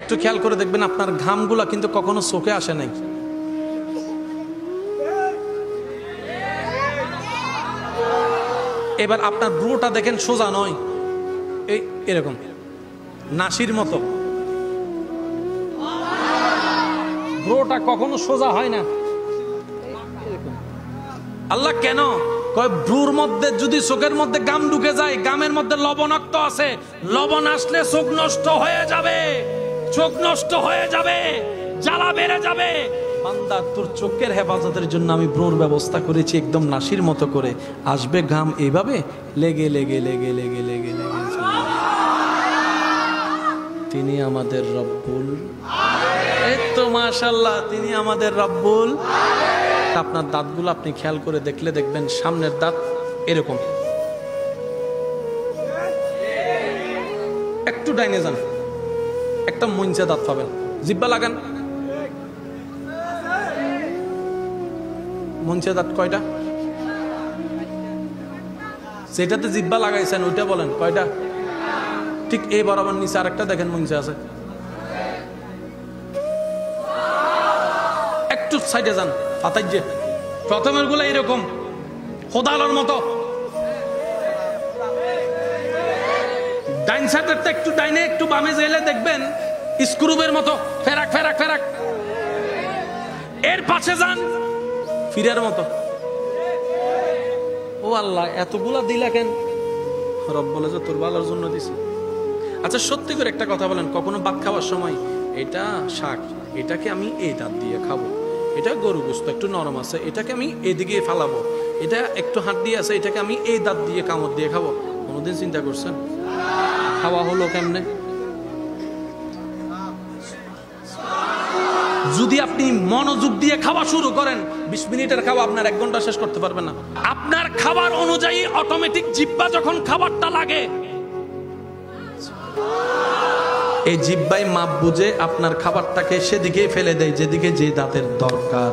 একটু খেয়াল করে দেখবেন আপনার ঘামগুলা কিন্তু কখনো চোখে আসে নাই। এবার আপনার ব্রুটা দেখেন, সোজা নয়, এই এরকম নাসির মতো। ব্রোটা কখনো সোজা হয় না। আল্লাহ কেন কয় ব্রুর মধ্যে যদি চোখের মধ্যে গাম ঢুকে যায়, গামের মধ্যে লবণাক্ত আছে, লবণ আসলে চোখ নষ্ট হয়ে যাবে, চোখ নষ্ট হয়ে যাবে, জ্বালা বেড়ে যাবে। বান্দা তোর চোখের হেফাজতের জন্য আমি ব্রুর ব্যবস্থা করেছি একদম নাসির মতো করে। আসবে ঘাম এইভাবে লেগে লেগে লেগে লেগে লেগে লেগে। তিনি আমাদের রব্বুল, এই তো মাশাআল্লাহ, তিনি আমাদের রব্বুল। আপনার দাঁতগুলো আপনি খেয়াল করে দেখলে দেখবেন সামনের দাঁত এরকম, একটু ডাইনে যান, একটা মঞ্চে দাঁত পাবেন। জিব্বা লাগান, মঞ্চে দাঁত কয়টা? যেটাতে জিব্বা লাগাইছেন ওইটা বলেন কয়টা? ঠিক এই বরাবর নিচে আরেকটা দেখেন মঞ্চে আছে, একটু সাইডে যান। পাতাইজে প্রথমের গুলো এরকম খোদালোর মতো, ডাইন সাইডের একটু ডাইনে একটু বামে গেলে দেখবেন স্ক্রুবের মতো ফেরাক ফেরাক ফেরাক। এর পাশে যান ফিরের মতো। ও আল্লাহ, এতগুলা দিলা কেন? রব বলে যে তোর ভালোর জন্য দিছি। আচ্ছা সত্যি করে একটা কথা বলেন, কখনো ভাত খাওয়ার সময় এটা শাক, এটাকে আমি এই দাঁত দিয়ে খাবো, এটা গরু গোস্ত একটু নরম আছে, এটাকে আমি এদিকে ফালাবো, এটা একটু হাড্ডি আছে, এটাকে আমি এই দাঁত দিয়ে কামড় দিয়ে খাবো? কোনোদিন চিন্তা করছেন? খাওয়া হলো কেমনে? যদি আপনি মনোযোগ দিয়ে খাওয়া শুরু করেন, 20 মিনিটের খাওয়া আপনার 1 ঘন্টা শেষ করতে পারবেন না। আপনার খাবার অনুযায়ী অটোমেটিক জিহ্বা যখন খাবারটা লাগে, এই জিহ্বাই মাপ বুঝে আপনার খাবারটাকে সেদিকে ফেলে দেয় যেদিকে যে দাঁতের দরকার।